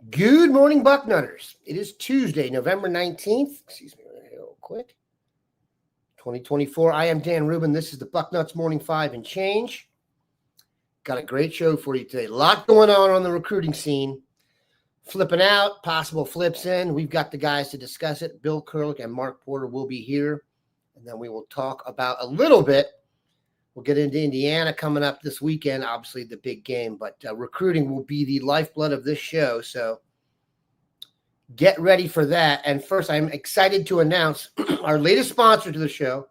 Good morning, Bucknutters. It is Tuesday, November 19th. Excuse me real quick. 2024. I am Dan Rubin. This is the Bucknuts Morning 5 and change. Got a great show for you today. A lot going on the recruiting scene. Flipping out, possible flips in. We've got the guys to discuss it. Bill Kurelic and Mark Porter will be here. And then we will talk about a little bit. We'll get into Indiana coming up this weekend, obviously the big game, but recruiting will be the lifeblood of this show. So get ready for that. And first, I'm excited to announce our latest sponsor to the show.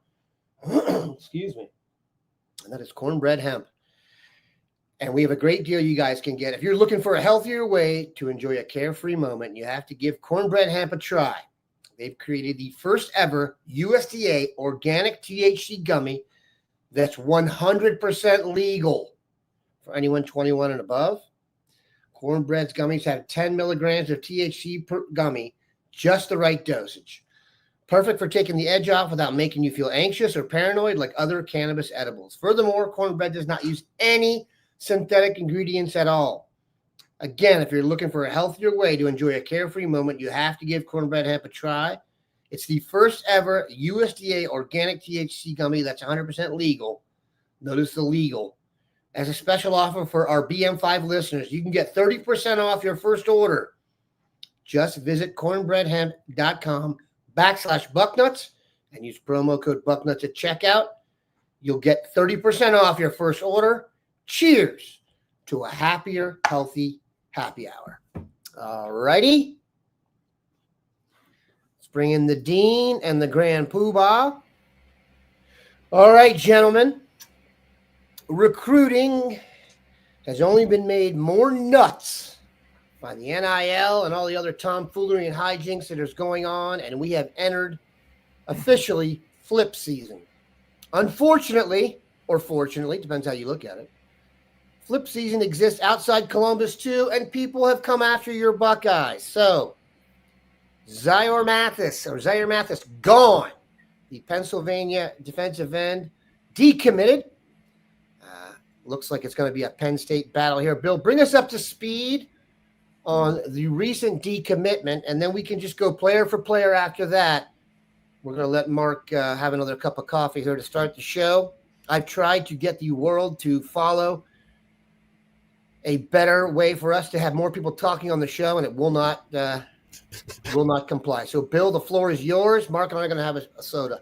Excuse me. And that is Cornbread Hemp. And we have a great deal you guys can get. If you're looking for a healthier way to enjoy a carefree moment, you have to give Cornbread Hemp a try. They've created the first ever USDA organic THC gummy that's 100% legal for anyone 21 and above. Cornbread's gummies have 10 milligrams of THC per gummy, just the right dosage. Perfect for taking the edge off without making you feel anxious or paranoid like other cannabis edibles. Furthermore, Cornbread does not use any synthetic ingredients at all. Again, if you're looking for a healthier way to enjoy a carefree moment, you have to give Cornbread Hemp a try. It's the first ever USDA organic THC gummy that's 100% legal. Notice the legal. As a special offer for our BM5 listeners, you can get 30% off your first order. Just visit cornbreadhemp.com/Bucknuts and use promo code Bucknuts at checkout. You'll get 30% off your first order. Cheers to a happier, healthy happy hour. All righty. Bring in the Dean and the Grand Poobah. All right, gentlemen. Recruiting has only been made more nuts by the NIL and all the other tomfoolery and hijinks that is going on, and we have entered officially flip season. Unfortunately, or fortunately, depends how you look at it, flip season exists outside Columbus too, and people have come after your Buckeyes. So, Zaire Mathis gone. The Pennsylvania defensive end decommitted. Looks like it's going to be a Penn State battle here. Bill, bring us up to speed on the recent decommitment, and then we can just go player for player after that. We're going to let Mark have another cup of coffee here to start the show. I've tried to get the world to follow a better way for us to have more people talking on the show, and it will not comply. So, Bill, the floor is yours. Mark and I are going to have a soda.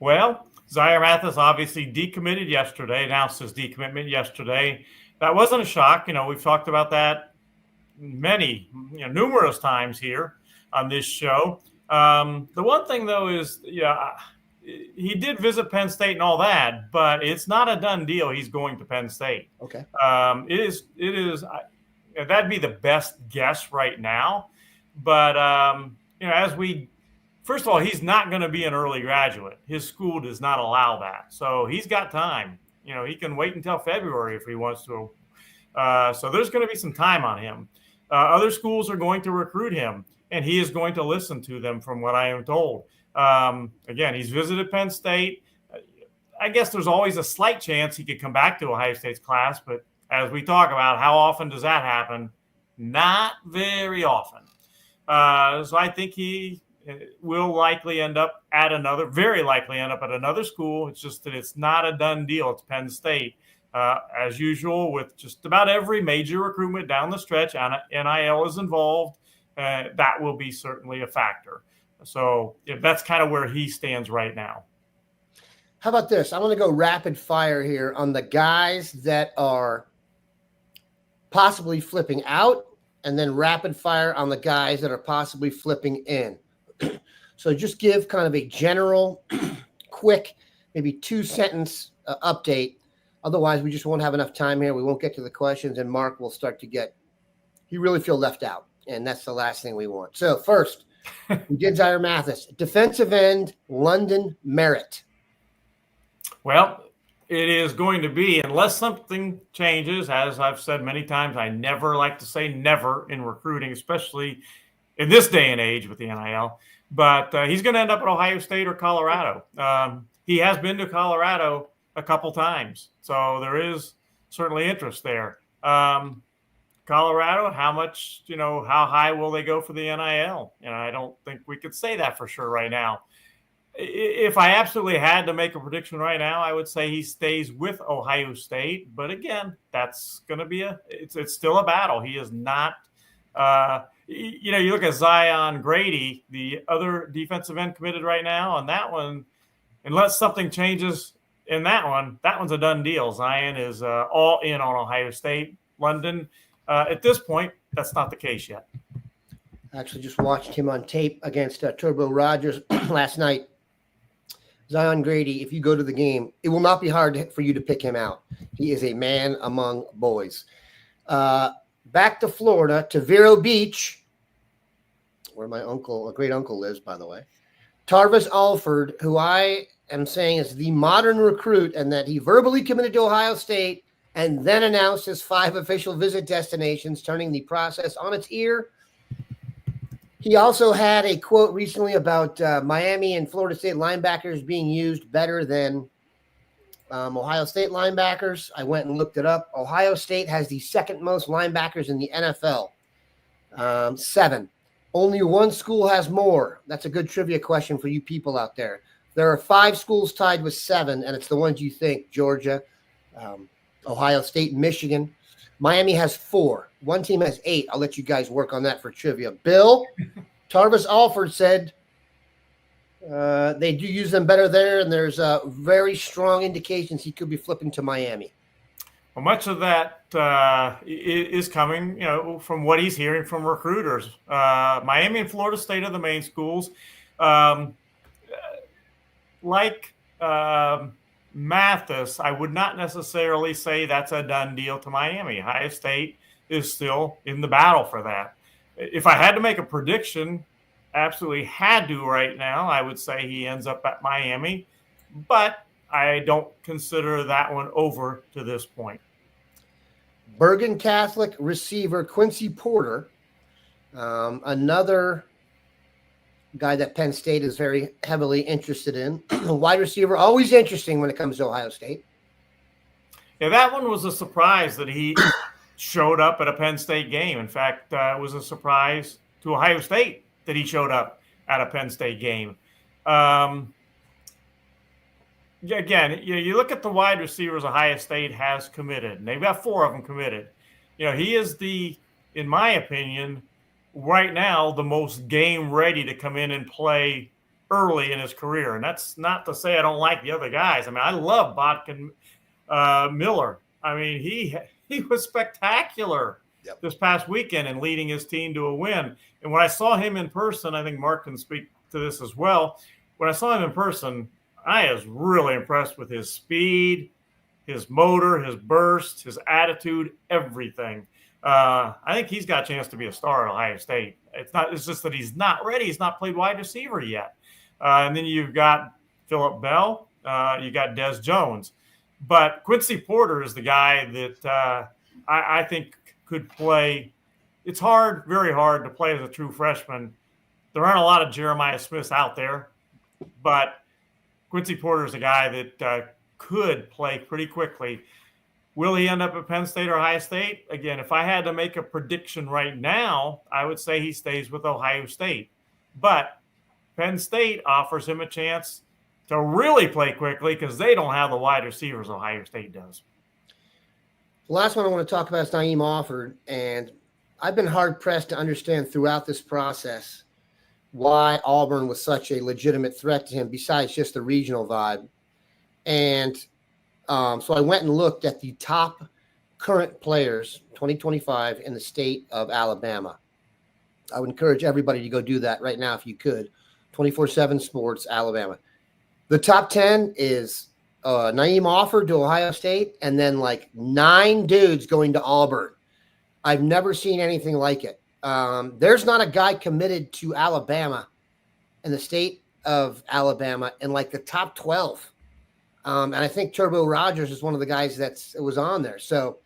Well, Zaire Mathis obviously decommitted yesterday, announced his decommitment yesterday. That wasn't a shock. We've talked about that numerous times here on this show. The one thing, though, is, he did visit Penn State and all that, but it's not a done deal. He's going to Penn State. Okay. It is. That'd be the best guess right now. But, first of all, he's not going to be an early graduate. His school does not allow that. So he's got time. He can wait until February if he wants to. So there's going to be some time on him. Other schools are going to recruit him, and he is going to listen to them from what I am told. Again, he's visited Penn State. I guess there's always a slight chance he could come back to Ohio State's class, but as we talk about, how often does that happen? Not very often. So I think he will likely very likely end up at another school. It's just that it's not a done deal. It's Penn State. As usual, with just about every major recruitment down the stretch, NIL is involved. That will be certainly a factor. So that's kind of where he stands right now. How about this? I'm going to go rapid fire here on the guys that are possibly flipping out, and then rapid fire on the guys that are possibly flipping in. So just give kind of a general, quick, maybe 2-sentence update. Otherwise, we just won't have enough time here. We won't get to the questions, and Mark will start to you really feel left out, and that's the last thing we want. So first, we did Zaire Mathis, defensive end, London Merritt. Well, it is going to be, unless something changes, as I've said many times, I never like to say never in recruiting, especially in this day and age with the NIL. But he's going to end up at Ohio State or Colorado. He has been to Colorado a couple times, so there is certainly interest there. Colorado, how much, how high will they go for the NIL? I don't think we could say that for sure right now. If I absolutely had to make a prediction right now, I would say he stays with Ohio State. But again, that's going to be it's still a battle. He is not, you look at Zion Grady, the other defensive end committed right now, and that one, unless something changes in that one's a done deal. Zion is all in on Ohio State. London, at this point, that's not the case yet. I actually just watched him on tape against Turbo Rogers last night. Zion Grady, if you go to the game, it will not be hard for you to pick him out. He is a man among boys. Back to Florida, to Vero Beach, where my uncle, a great uncle, lives, by the way. Tarvis Alford, who I am saying is the modern recruit, and that he verbally committed to Ohio State and then announced his 5 official visit destinations, turning the process on its ear. He also had a quote recently about Miami and Florida State linebackers being used better than Ohio State linebackers. I went and looked it up. Ohio State has the second most linebackers in the NFL, 7. Only one school has more. That's a good trivia question for you people out there. There are 5 schools tied with 7, and it's the ones you think: Georgia, Ohio State, Michigan. Miami has 4. One team has 8. I'll let you guys work on that for trivia. Bill, Tarvis Alford said they do use them better there, and there's very strong indications he could be flipping to Miami. Well, much of that is coming, from what he's hearing from recruiters. Miami and Florida State are the main schools. Mathis, I would not necessarily say that's a done deal to Miami. Ohio State is still in the battle for that. If I had to make a prediction, absolutely had to right now, I would say he ends up at Miami, but I don't consider that one over to this point. Bergen Catholic receiver Quincy Porter, another guy that Penn State is very heavily interested in. Wide receiver, always interesting when it comes to Ohio State. Yeah, that one was a surprise that he showed up at a Penn State game. In fact, it was a surprise to Ohio State that he showed up at a Penn State game. Again, you look at the wide receivers Ohio State has committed, and they've got 4 of them committed. He is in my opinion, right now, the most game ready to come in and play early in his career. And that's not to say I don't like the other guys. I mean, I love Botkin Miller. I mean, he was spectacular this past weekend in leading his team to a win. And when I saw him in person, I think Mark can speak to this as well. When I saw him in person, I was really impressed with his speed, his motor, his burst, his attitude, everything. I think he's got a chance to be a star at Ohio State. It's just that he's not ready. He's not played wide receiver yet. And then you've got Phillip Bell. You got Des Jones. But Quincy Porter is the guy that I think could play. It's hard, very hard to play as a true freshman. There aren't a lot of Jeremiah Smiths out there, but Quincy Porter is a guy that could play pretty quickly. Will he end up at Penn State or Ohio State? Again, if I had to make a prediction right now, I would say he stays with Ohio State. But Penn State offers him a chance to really play quickly because they don't have the wide receivers Ohio State does. The last one I want to talk about is Naeem Offord, and I've been hard-pressed to understand throughout this process why Auburn was such a legitimate threat to him besides just the regional vibe. And so I went and looked at the top current players, 2025, in the state of Alabama. I would encourage everybody to go do that right now if you could. 24/7 Sports, Alabama. The top 10 is Naeem Offord to Ohio State, and then like 9 dudes going to Auburn. I've never seen anything like it. There's not a guy committed to Alabama in the state of Alabama in like the top 12. And I think Turbo Rogers is one of the guys that was on there. So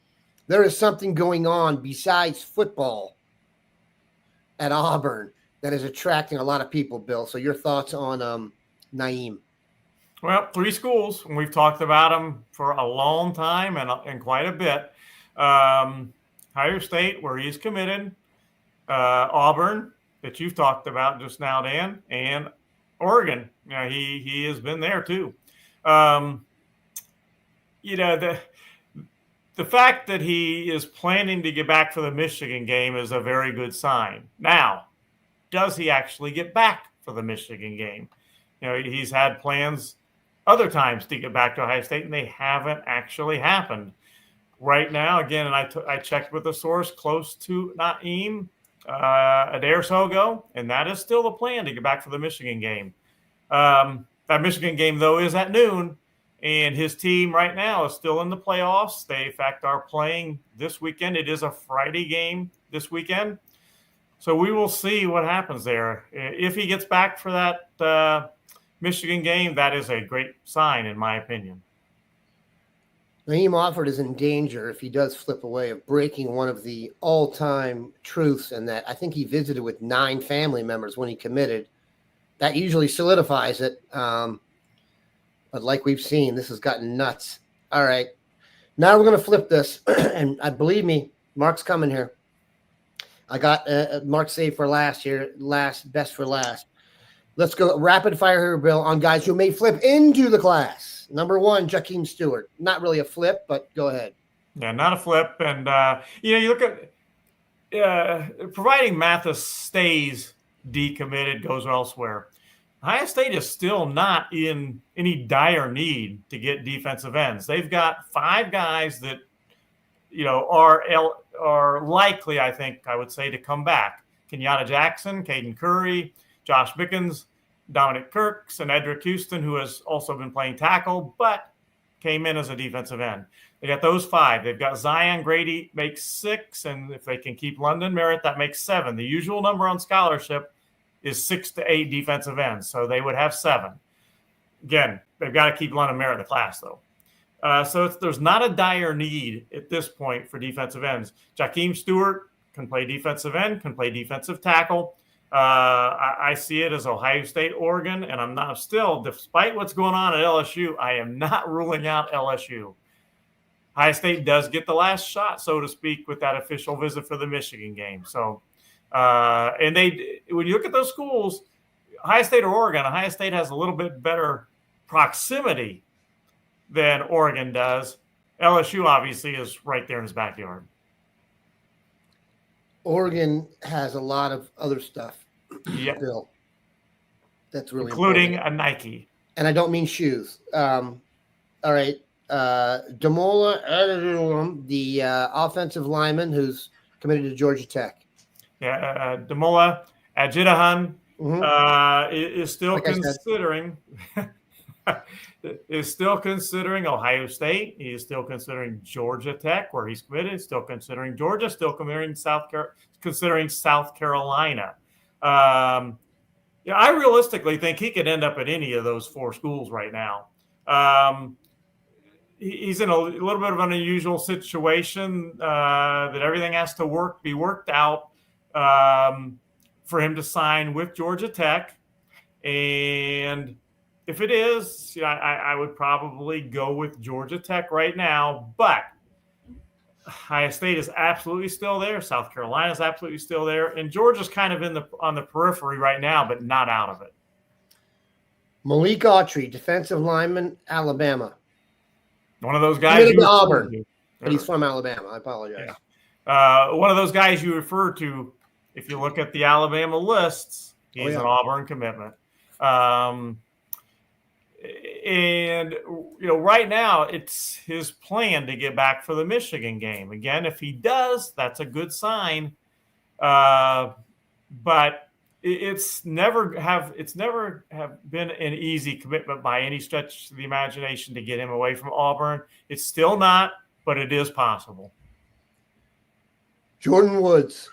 there is something going on besides football at Auburn that is attracting a lot of people, Bill. So your thoughts on Naeem? Well, 3 schools, and we've talked about them for a long time and quite a bit. Ohio State, where he's committed, Auburn, that you've talked about just now, Dan, and Oregon. He has been there too. The fact that he is planning to get back for the Michigan game is a very good sign. Now, does he actually get back for the Michigan game? He's had plans other times to get back to Ohio State, and they haven't actually happened. Right now, again, and I checked with a source close to Naeem a day or so ago, and that is still the plan to get back for the Michigan game. That Michigan game, though, is at noon, and his team right now is still in the playoffs. They, in fact, are playing this weekend. It is a Friday game this weekend. So we will see what happens there. If he gets back for that Michigan game, that is a great sign, in my opinion. Naeem Offord is in danger if he does flip away of breaking one of the all-time truths, and that I think he visited with 9 family members when he committed. That usually solidifies it. But like we've seen, this has gotten nuts. All right. Now we're going to flip this. And believe me, Mark's coming here. I got Mark saved for last here. Best for last. Let's go rapid fire here, Bill, on guys who may flip into the class. Number 1, Jakeem Stewart. Not really a flip, but go ahead. Yeah, not a flip. And, you look at providing Mathis stays decommitted, goes elsewhere. Ohio State is still not in any dire need to get defensive ends. They've got 5 guys that, are likely, I think, I would say, to come back. Kenyatta Jackson, Caden Curry, Josh Mickens, Dominic Kirks, and Edric Houston, who has also been playing tackle, but came in as a defensive end. They got those 5. They've got Zion Grady, makes 6, and if they can keep London Merritt, that makes 7. The usual number on scholarship is 6 to 8 defensive ends, so they would have 7. Again, they've got to keep London Merritt in the class, though. So there's not a dire need at this point for defensive ends. Jakeem Stewart can play defensive end, can play defensive tackle. I see it as Ohio State, Oregon, and I'm not still, despite what's going on at LSU, I am not ruling out LSU. Ohio State does get the last shot, so to speak, with that official visit for the Michigan game. So, and when you look at those schools, Ohio State or Oregon, Ohio State has a little bit better proximity than Oregon does. LSU obviously is right there in his backyard. Oregon has a lot of other stuff. Yep. Bill. That's really including important. A Nike. And I don't mean shoes. All right. Damola, the offensive lineman who's committed to Georgia Tech. Yeah, Damola Adjitahan is still considering Ohio State. He is still considering Georgia Tech, where he's committed. Still considering Georgia. Still considering South Carolina. I realistically think he could end up at any of those 4 schools right now. He's in a little bit of an unusual situation that everything has to be worked out for him to sign with Georgia Tech. And if it is, I would probably go with Georgia Tech right now. But Ohio State is absolutely still there. South Carolina is absolutely still there. And Georgia's kind of on the periphery right now, but not out of it. Malik Autry, defensive lineman, Alabama. One of those guys. He's Auburn, but he's from Alabama. I apologize. Yeah. One of those guys you refer to, if you look at the Alabama lists, he's an Auburn commitment. And, right now it's his plan to get back for the Michigan game. Again, if he does, that's a good sign. But it's never have been an easy commitment by any stretch of the imagination to get him away from Auburn. It's still not, but it is possible. Jordan Woods,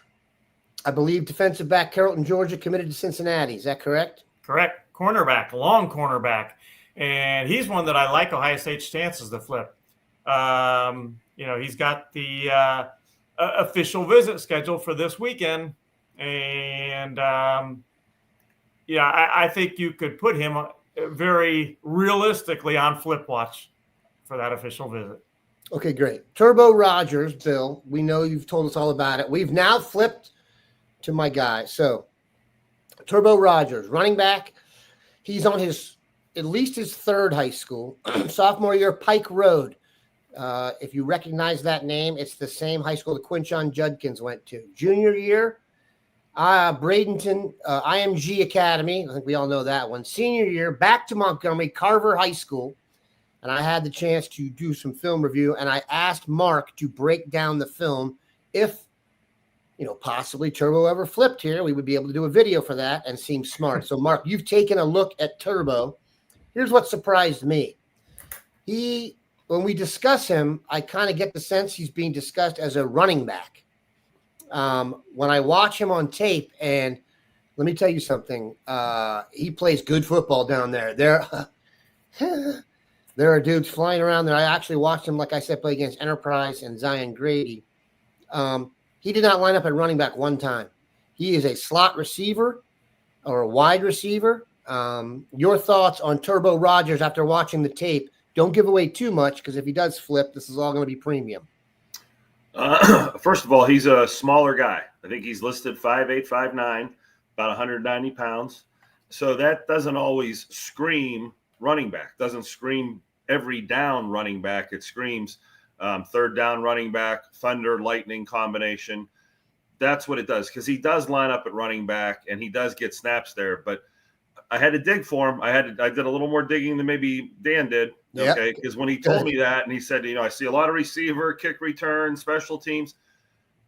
I believe defensive back, Carrollton, Georgia, committed to Cincinnati. Is that correct? Correct. Cornerback, long cornerback. And he's one that I like Ohio State's chances to flip. He's got the official visit scheduled for this weekend. And, I think you could put him very realistically on flip watch for that official visit. Okay, great. Turbo Rogers, Bill, we know you've told us all about it. We've now flipped to my guy. So, Turbo Rogers, running back. He's on at least his third high school. Sophomore year, Pike Road. If you recognize that name, it's the same high school that Quinshon Judkins went to. Junior year, Bradenton IMG Academy. I think we all know that one. Senior year, back to Montgomery, Carver High School. And I had the chance to do some film review, and I asked Mark to break down the film. If, possibly Turbo ever flipped here, we would be able to do a video for that and seem smart. So, Mark, you've taken a look at Turbo. Here's what surprised me. When we discuss him, I kind of get the sense he's being discussed as a running back. When I watch him on tape, and let me tell you something, he plays good football down there. There are dudes flying around there. I actually watched him, like I said, play against Enterprise and Zion Grady. He did not line up at running back one time. He is a slot receiver or a wide receiver. Your thoughts on Turbo Rogers after watching the tape? Don't give away too much, because if he does flip, this is all going to be premium. First of all, he's a smaller guy. I think he's listed 5'8", 5'9", about 190 pounds. So that doesn't always scream running back. Doesn't scream every down running back. It screams third down running back, thunder, lightning combination. That's what it does, because he does line up at running back and he does get snaps there. But I had to dig for him. I did a little more digging than maybe Dan did. Yep. Okay, because when he told me that and he said, I see a lot of receiver, kick return, special teams,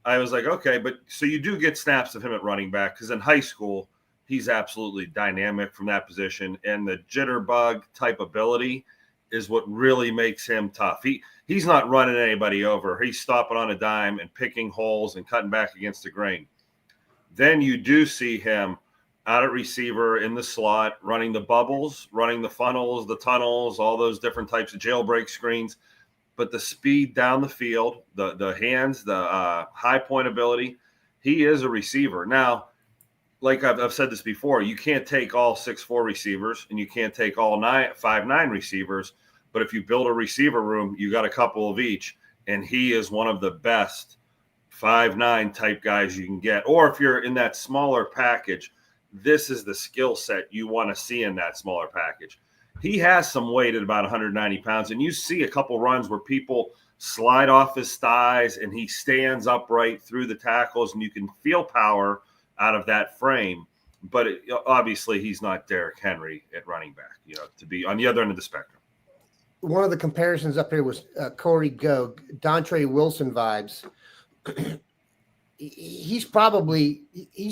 I was like, okay, but so you do get snaps of him at running back, because in high school he's absolutely dynamic from that position, and the jitterbug type ability is what really makes him tough. He's not running anybody over. He's stopping on a dime and picking holes and cutting back against the grain. Then you do see him out at receiver in the slot, running the bubbles, running the funnels, the tunnels, all those different types of jailbreak screens. But the speed down the field, the hands, the high point ability, he is a receiver. Now, like I've said this before, you can't take all 6'4" receivers and you can't take all 5'9" receivers. But if you build a receiver room, you got a couple of each. And he is one of the best 5'9" type guys you can get. Or if you're in that smaller package, this is the skill set you want to see in that smaller package. He has some weight at about 190 pounds, and you see a couple runs where people slide off his thighs and he stands upright through the tackles, and you can feel power out of that frame. But obviously he's not Derrick Henry at running back, to be on the other end of the spectrum. One of the comparisons up here was Corey Go, Dontre Wilson vibes. He's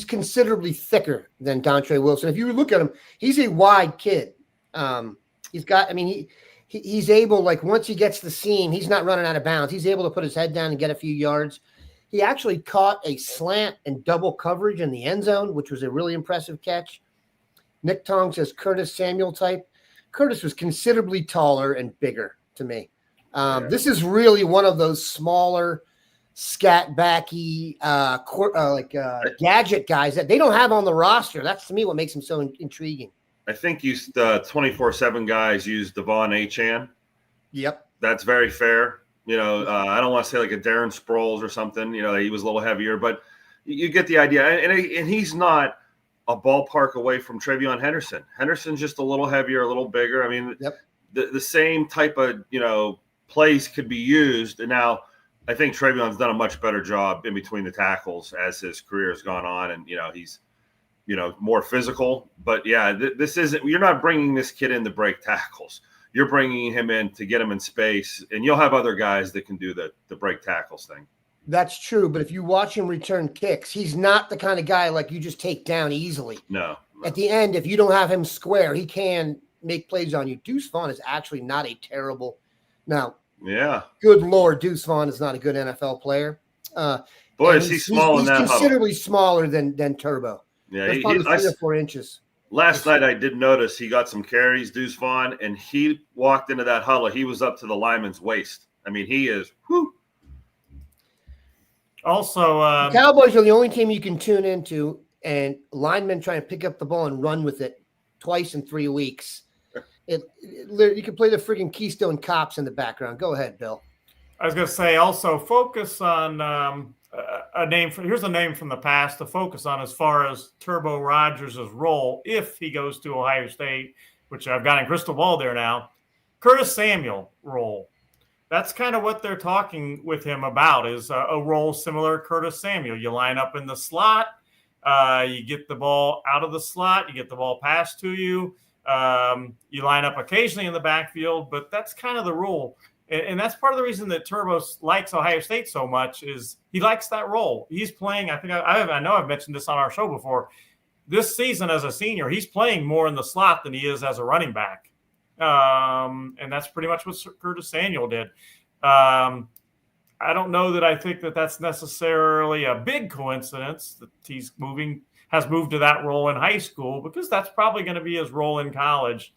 considerably thicker than Dontre Wilson. If you look at him, he's a wide kid. He's able, like, once he gets the seam, he's not running out of bounds. He's able to put his head down and get a few yards. He actually caught a slant and double coverage in the end zone, which was a really impressive catch. Nick Tong says Curtis Samuel type. Curtis was considerably taller and bigger to me. This is really one of those smaller, scat-backy, gadget guys that they don't have on the roster. That's, to me, what makes him so intriguing. I think the 24/7 guys use Devon Achane. Yep. That's very fair. I don't want to say like a Darren Sproles or something. He was a little heavier, but you get the idea. And he's not a ballpark away from Travion Henderson. Henderson's just a little heavier, a little bigger. I mean, yep. The same type of, plays could be used. And now I think Travion's done a much better job in between the tackles as his career has gone on. And, he's, more physical. But, yeah, this isn't – you're not bringing this kid in to break tackles. You're bringing him in to get him in space, and you'll have other guys that can do the break tackles thing. That's true, but if you watch him return kicks, he's not the kind of guy like you just take down easily. No. At the end, if you don't have him square, he can make plays on you. Deuce Vaughn is actually not a terrible – now, yeah, good Lord, Deuce Vaughn is not a good NFL player. Boy, is he small in that huddle. He's considerably smaller than Turbo. Yeah, he's probably 3 or 4 inches. Last night I did notice he got some carries, Deuce Vaughn, and he walked into that huddle. He was up to the lineman's waist. I mean, he is whew. Also, the Cowboys are the only team you can tune into, and linemen try and pick up the ball and run with it twice in 3 weeks. You can play the freaking Keystone Cops in the background. Go ahead, Bill. I was going to say also focus on a name. Here's a name from the past to focus on as far as Turbo Rogers' role if he goes to Ohio State, which I've got in crystal ball there now. Curtis Samuel role. That's kind of what they're talking with him about, is a role similar to Curtis Samuel. You line up in the slot, you get the ball out of the slot, you get the ball passed to you. You line up occasionally in the backfield, but that's kind of the rule. And that's part of the reason that Turbo likes Ohio State so much is he likes that role. He's playing, I think I know I've mentioned this on our show before. This season as a senior, he's playing more in the slot than he is as a running back. And that's pretty much what Curtis Samuel did. I don't know that I think that that's necessarily a big coincidence that has moved to that role in high school, because that's probably going to be his role in college.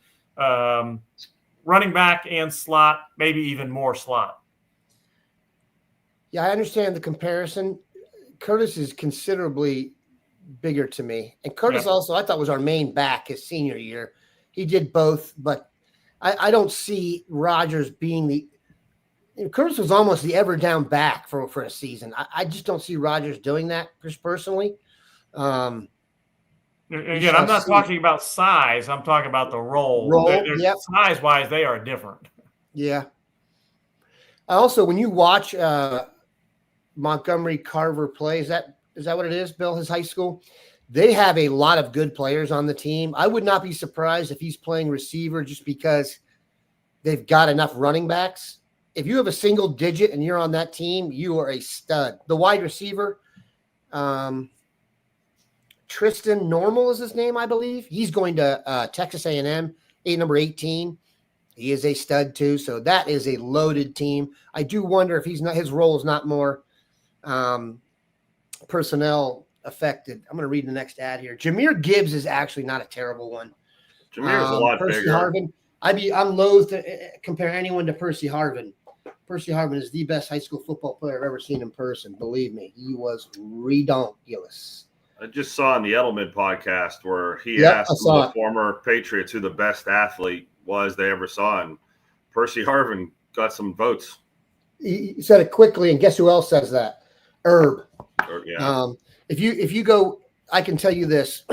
Running back and slot, maybe even more slot. Yeah, I understand the comparison. Curtis is considerably bigger to me. And Curtis also, I thought, was our main back his senior year. He did both, but I don't see Rogers being Curtis was almost the ever down back for a season. I just don't see Rogers doing that, just personally. Again, I'm not talking about size. I'm talking about the role. Yep. Size-wise, they are different. Yeah. Also, when you watch Montgomery Carver play, is that what it is, Bill, his high school? They have a lot of good players on the team. I would not be surprised if he's playing receiver just because they've got enough running backs. If you have a single digit and you're on that team, you are a stud. The wide receiver, Tristan Normal is his name, I believe. He's going to Texas A&M, number 18. He is a stud too. So that is a loaded team. I do wonder if his role is not more personnel affected. I'm going to read the next ad here. Jahmyr Gibbs is actually not a terrible one. Jahmyr is a lot Percy bigger. Harvin, I'm loath to compare anyone to Percy Harvin. Percy Harvin is the best high school football player I've ever seen in person. Believe me, he was redonkulous. I just saw on the Edelman podcast where he asked the former Patriots who the best athlete was they ever saw, and Percy Harvin got some votes. He said it quickly, and guess who else says that? Herb. Yeah. If you go, I can tell you this.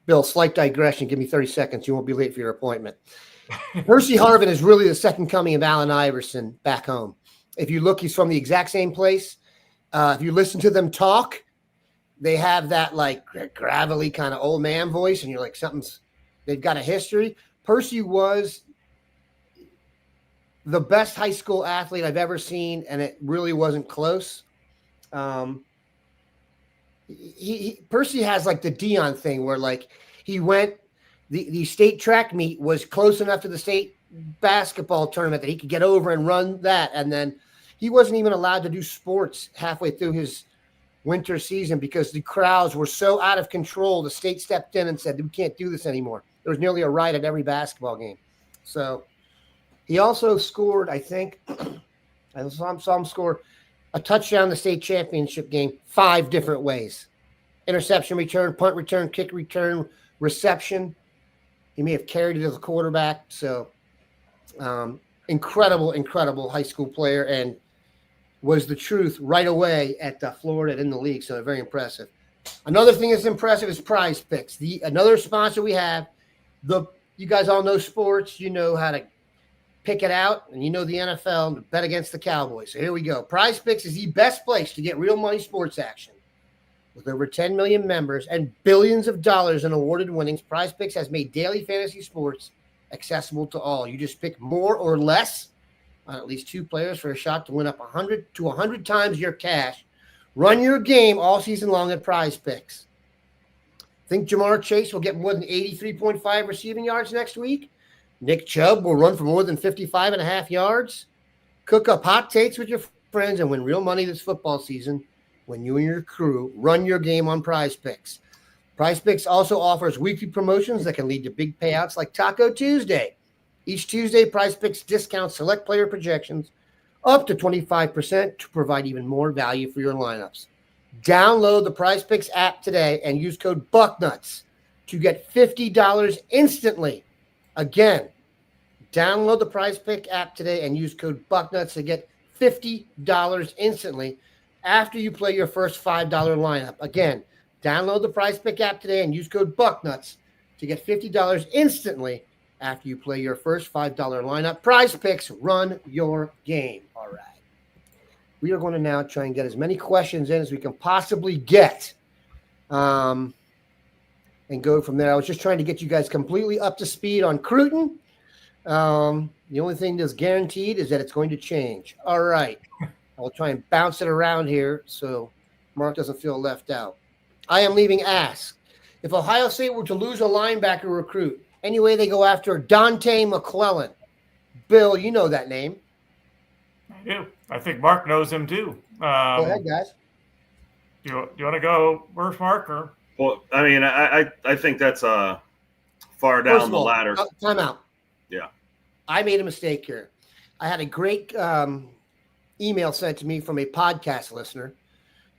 Bill, slight digression. Give me 30 seconds. You won't be late for your appointment. Percy Harvin is really the second coming of Allen Iverson back home. If you look, he's from the exact same place. If you listen to them talk, they have that like gravelly kind of old man voice, and you're like, they've got a history. Percy was the best high school athlete I've ever seen, and it really wasn't close. Percy has like the Dion thing where like he went, the state track meet was close enough to the state basketball tournament that he could get over and run that. And then he wasn't even allowed to do sports halfway through his winter season because the crowds were so out of control. The state stepped in and said, we can't do this anymore. There was nearly a riot at every basketball game. So he also scored, I think, I saw him score a touchdown in the state championship game 5 different ways. Interception return, punt return, kick return, reception. He may have carried it as a quarterback. So incredible high school player, and was the truth right away at Florida in the league. So very impressive. Another thing that's impressive is Prize Picks. Another sponsor we have. You guys all know sports. You know how to pick it out, and you know the NFL to bet against the Cowboys. So here we go. Prize Picks is the best place to get real money sports action. With over 10 million members and billions of dollars in awarded winnings, Prize Picks has made daily fantasy sports accessible to all. You just pick more or less on at least 2 players for a shot to win up 100 to 100 times your cash. Run your game all season long at Prize Picks. Think Jamar Chase will get more than 83.5 receiving yards next week? Nick Chubb will run for more than 55.5 yards? Cook up hot takes with your friends and win real money this football season when you and your crew run your game on Prize Picks. Prize Picks also offers weekly promotions that can lead to big payouts like Taco Tuesday. Each Tuesday, Prize Picks discounts select player projections up to 25% to provide even more value for your lineups. Download the Prize Picks app today and use code BUCKNUTS to get $50 instantly. Again, Download the Prize Pick app today and use code Bucknuts to get $50 instantly after you play your first $5 lineup. Again, download the Prize Pick app today and use code Bucknuts to get $50 instantly after you play your first $5 lineup. Prize Picks, run your game. All right. We are going to now try and get as many questions in as we can possibly get. And go from there. I was just trying to get you guys completely up to speed on crootin. The only thing that's guaranteed is that it's going to change. All right. I'll try and bounce it around here so Mark doesn't feel left out. I am leaving ask. If Ohio State were to lose a linebacker recruit, any way they go after Dante McClellan? Bill, you know that name. I do. I think Mark knows him too. Go ahead, guys. Do you want to go first, Mark? Or? Well, I mean, I think that's far down the ladder. Time out. Yeah. I made a mistake here. I had a great email sent to me from a podcast listener,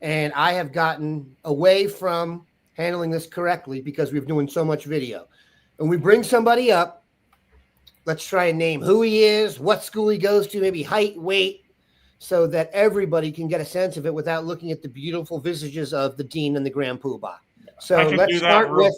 and I have gotten away from handling this correctly because we've doing so much video. When we bring somebody up, let's try and name who he is, what school he goes to, maybe height, weight, so that everybody can get a sense of it without looking at the beautiful visages of the Dean and the Grand Poobah. So let's start with.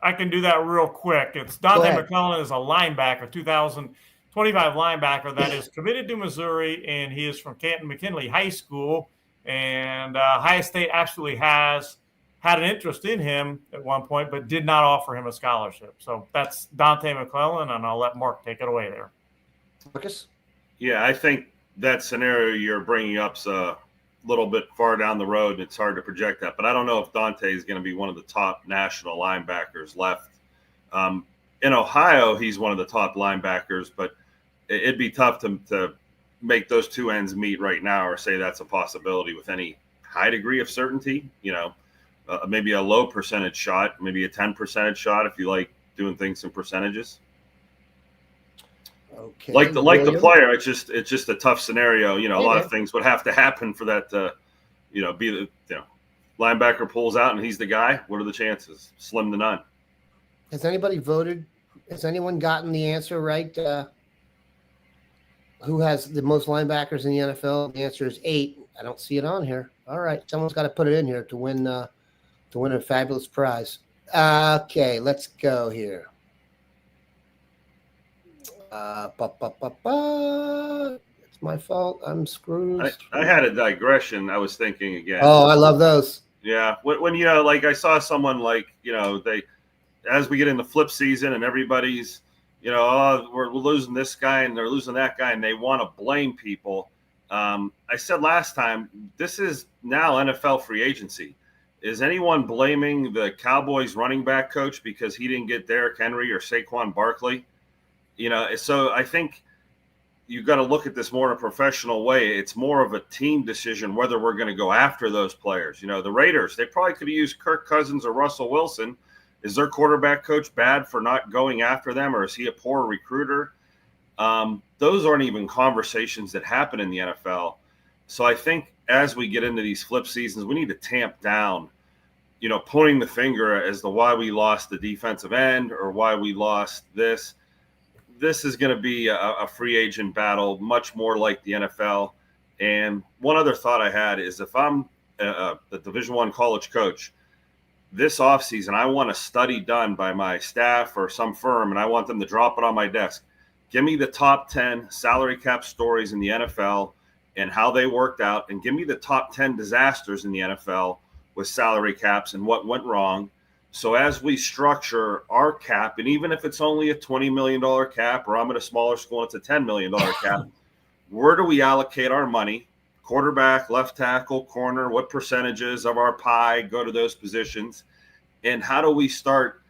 I can do that real quick. It's Dante McClellan is a linebacker, 2025 linebacker that is committed to Missouri, and he is from Canton McKinley High School. And Ohio State absolutely has had an interest in him at one point, but did not offer him a scholarship. So that's Dante McClellan, and I'll let Mark take it away there. Lucas? Yeah, I think that scenario you're bringing up's a little bit far down the road. It's hard to project that, but I don't know if Dante is going to be one of the top national linebackers left. In Ohio, he's one of the top linebackers, but it'd be tough to make those two ends meet right now or say that's a possibility with any high degree of certainty. Maybe a low percentage shot, maybe a 10% shot if you like doing things in percentages. Okay. Like the player, it's just a tough scenario. A lot of things would have to happen for that to, be the linebacker pulls out and he's the guy. What are the chances? Slim to none. Has anybody voted? Has anyone gotten the answer right? Who has the most linebackers in the NFL? The answer is 8. I don't see it on here. All right, someone's got to put it in here to win a fabulous prize. Okay, let's go here. It's my fault. I'm screwed. I had a digression. I was thinking again. Oh, I love those. Yeah, when like I saw someone they, as we get into flip season and everybody's, we're losing this guy and they're losing that guy and they want to blame people. I said last time, this is now NFL free agency. Is anyone blaming the Cowboys running back coach because he didn't get Derrick Henry or Saquon Barkley? So I think you've got to look at this more in a professional way. It's more of a team decision whether we're going to go after those players. The Raiders, they probably could have used Kirk Cousins or Russell Wilson. Is their quarterback coach bad for not going after them, or is he a poor recruiter? Those aren't even conversations that happen in the NFL. So I think as we get into these flip seasons, we need to tamp down, pointing the finger as to why we lost the defensive end or why we lost this. This is going to be a free agent battle, much more like the NFL. And one other thought I had is if I'm the Division I college coach, this offseason, I want a study done by my staff or some firm, and I want them to drop it on my desk. Give me the top 10 salary cap stories in the NFL and how they worked out, and give me the top 10 disasters in the NFL with salary caps and what went wrong. So as we structure our cap, and even if it's only a $20 million cap, or I'm at a smaller school and it's a $10 million cap, where do we allocate our money? Quarterback, left tackle, corner, what percentages of our pie go to those positions? And how do we start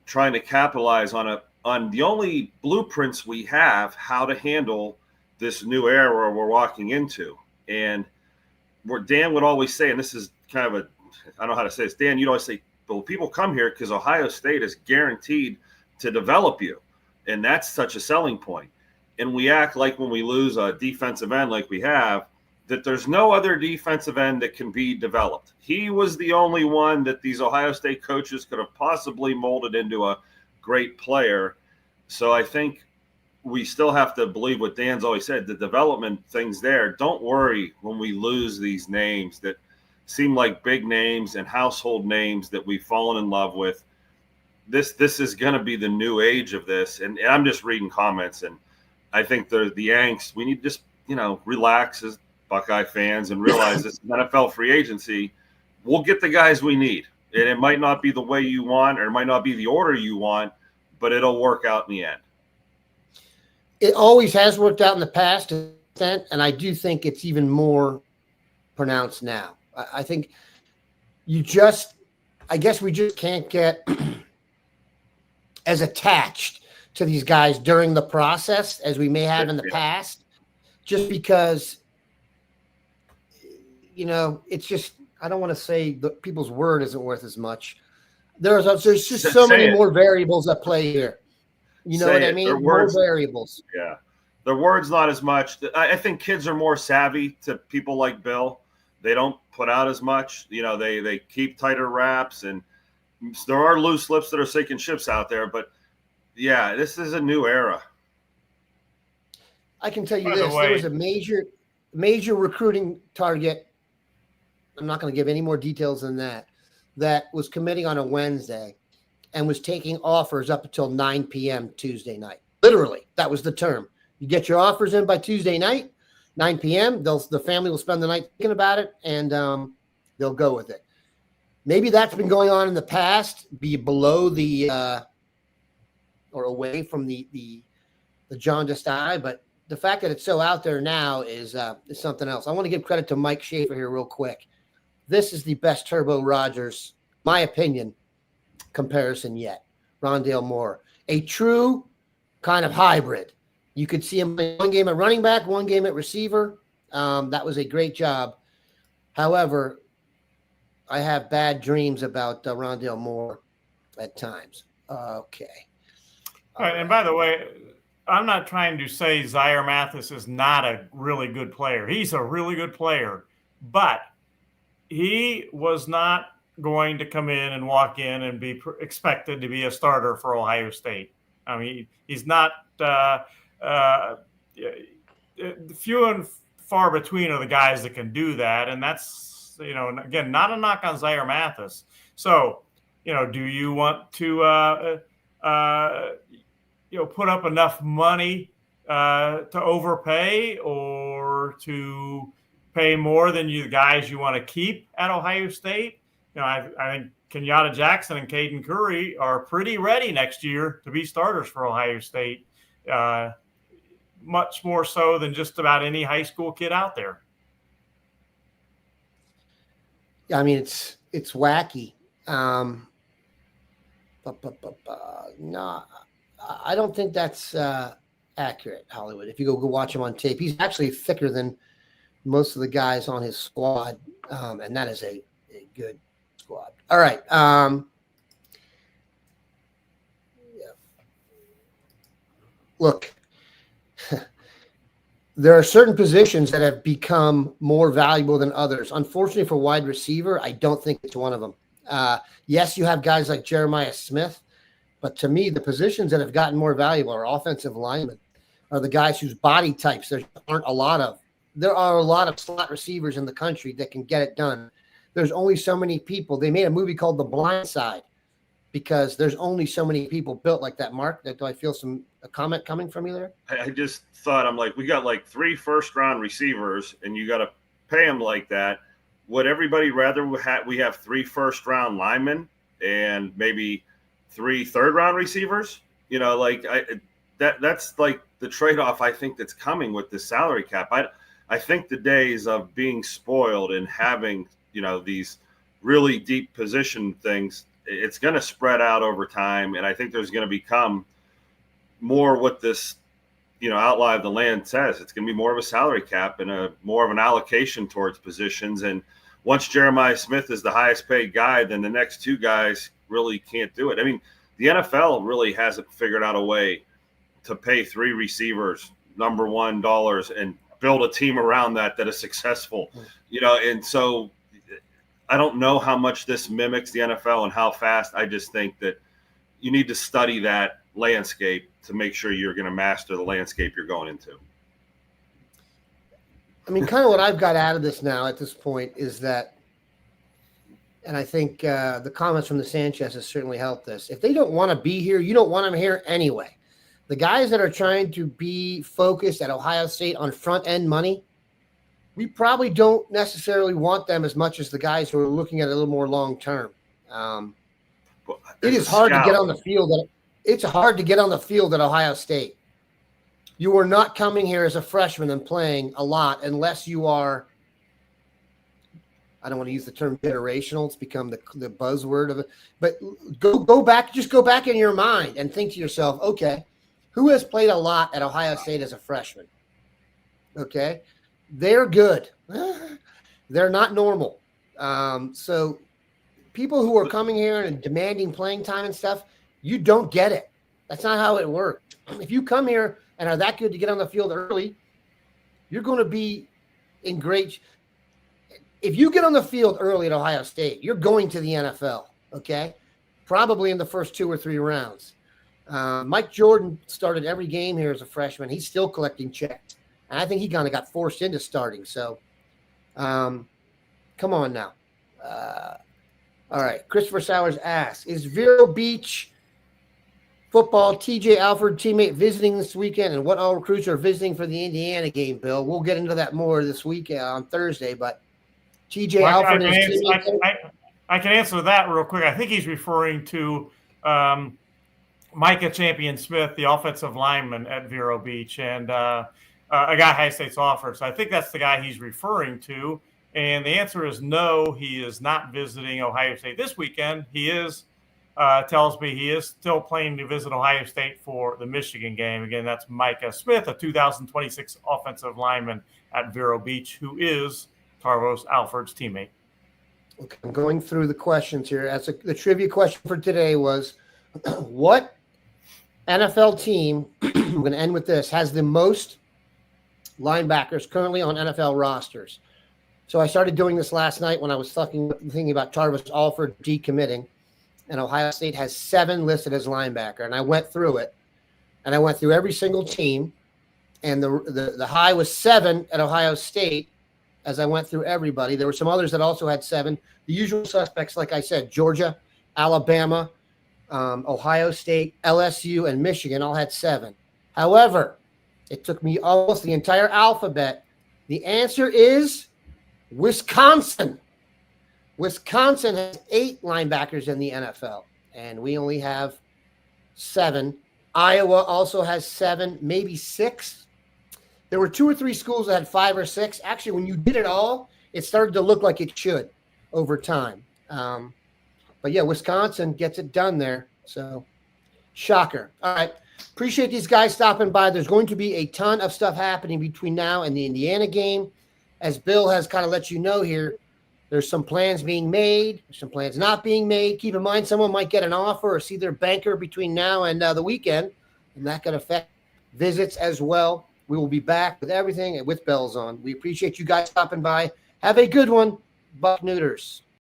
trying to capitalize on the only blueprints we have, how to handle this new era we're walking into? And where Dan would always say, and this is kind of I don't know how to say this, Dan, you'd always say, well, people come here because Ohio State is guaranteed to develop you. And that's such a selling point. And we act like when we lose a defensive end like we have, that there's no other defensive end that can be developed. He was the only one that these Ohio State coaches could have possibly molded into a great player. So I think we still have to believe what Dan's always said, the development things there. Don't worry when we lose these names that seem like big names and household names that we've fallen in love with. This is going to be the new age of this. And I'm just reading comments, and I think the angst, we need to just, relax as Buckeye fans and realize this is NFL free agency. We'll get the guys we need. And it might not be the way you want, or it might not be the order you want, but it'll work out in the end. It always has worked out in the past, and I do think it's even more pronounced now. I think I guess we just can't get as attached to these guys during the process as we may have in the past, just because, it's just, I don't want to say that people's word isn't worth as much. There's just so many more variables at play here. You know what I mean? More variables. Yeah. Their word's not as much. I think kids are more savvy to people like Bill. They don't put out as much. They keep tighter wraps, and there are loose lips that are sinking ships out there. But, yeah, this is a new era. I can tell you this. There was a major recruiting target. I'm not going to give any more details than that was committing on a Wednesday and was taking offers up until 9 p.m. Tuesday night. Literally, that was the term. You get your offers in by Tuesday night, 9 p.m. The family will spend the night thinking about it, and they'll go with it. Maybe that's been going on in the past, be below the or away from the jaundiced eye, but the fact that it's so out there now is something else. I want to give credit to Mike Schaefer here real quick. This is the best Turbo Rogers, my opinion, comparison yet. Rondale Moore, a true kind of hybrid. You could see him play one game at running back, one game at receiver. That was a great job. However, I have bad dreams about Rondale Moore at times. Okay. All right. And by the way, I'm not trying to say Zaire Mathis is not a really good player. He's a really good player, but he was not going to come in and walk in and be expected to be a starter for Ohio State. I mean, he's not few and far between are the guys that can do that. And that's, again, not a knock on Zaire Mathis. So, do you want to, put up enough money to overpay or to pay more than the guys you want to keep at Ohio State? I think Kenyatta Jackson and Caden Curry are pretty ready next year to be starters for Ohio State, much more so than just about any high school kid out there. Yeah, I mean, it's wacky. No, I don't think that's accurate, Hollywood. If you go watch him on tape, he's actually thicker than most of the guys on his squad, and that is a good squad. All right. Look, there are certain positions that have become more valuable than others. Unfortunately for wide receiver, I don't think it's one of them. Yes, you have guys like Jeremiah Smith, but to me, the positions that have gotten more valuable are offensive linemen, are the guys whose body types there aren't a lot of. There are a lot of slot receivers in the country that can get it done. There's only so many people. They made a movie called The Blind Side because there's only so many people built like that. Mark, do I feel a comment coming from you there? I just thought, I'm like, we got like 3 first-round receivers, and you got to pay them like that. Would everybody rather we have 3 first-round linemen and maybe 3 third-round receivers? That's like the trade-off I think that's coming with the salary cap. I think the days of being spoiled and having, these really deep position things, it's going to spread out over time. And I think there's going to become more what this, outline of the land says. It's going to be more of a salary cap and more of an allocation towards positions. And once Jeremiah Smith is the highest paid guy, then the next 2 guys really can't do it. I mean, the NFL really hasn't figured out a way to pay 3 receivers number $1 and build a team around that is successful, and so I don't know how much this mimics the NFL and how fast. I just think that you need to study that landscape to make sure you're going to master the landscape you're going into. I mean, kind of what I've got out of this now at this point is that, and I think the comments from the Sanchez has certainly helped this. If they don't want to be here, you don't want them here anyway. The guys that are trying to be focused at Ohio State on front end money, we probably don't necessarily want them as much as the guys who are looking at it a little more long term. It is hard to get on the field. It's hard to get on the field at Ohio State. You are not coming here as a freshman and playing a lot unless you are, I don't want to use the term generational. It's become the buzzword of it. But go back in your mind and think to yourself, okay, who has played a lot at Ohio State as a freshman? Okay. They're good. They're not normal. So people who are coming here and demanding playing time and stuff, you don't get it. That's not how it works. If you come here and are that good to get on the field early, you're going to be in great. If you get on the field early at Ohio State, you're going to the NFL, okay? Probably in the first 2 or 3 rounds. Mike Jordan started every game here as a freshman. He's still collecting checks. And I think he kind of got forced into starting. So, come on now. All right. Christopher Sowers asks, is Vero Beach football TJ Alford teammate visiting this weekend? And what all recruits are visiting for the Indiana game, Bill? We'll get into that more this week on Thursday. But TJ Alford is I can answer that real quick. I think he's referring to Micah Champion-Smith, the offensive lineman at Vero Beach, and a guy Ohio State's offered. So I think that's the guy he's referring to. And the answer is no, he is not visiting Ohio State this weekend. He is, tells me he is still planning to visit Ohio State for the Michigan game. Again, that's Micah Smith, a 2026 offensive lineman at Vero Beach, who is Tarvos Alford's teammate. Okay, I'm going through the questions here. The trivia question for today was, what NFL team, I'm going to end with this, has the most linebackers currently on NFL rosters? So I started doing this last night when I was thinking about Tarvos Alford decommitting, and Ohio State has 7 listed as linebacker. And I went through it, and I went through every single team, and the high was 7 at Ohio State as I went through everybody. There were some others that also had 7. The usual suspects, like I said, Georgia, Alabama, Ohio State, LSU, and Michigan all had 7. However, it took me almost the entire alphabet. The answer is Wisconsin. Wisconsin has 8 linebackers in the NFL, and we only have 7. Iowa also has 7, maybe 6. There were 2 or 3 schools that had 5 or 6. Actually, when you did it all, it started to look like it should over time. But yeah, Wisconsin gets it done there. So, shocker. All right. Appreciate these guys stopping by. There's going to be a ton of stuff happening between now and the Indiana game. As Bill has kind of let you know here, there's some plans being made, some plans not being made. Keep in mind, someone might get an offer or see their banker between now and the weekend, and that could affect visits as well. We will be back with everything and with bells on. We appreciate you guys stopping by. Have a good one, Buck Neuters.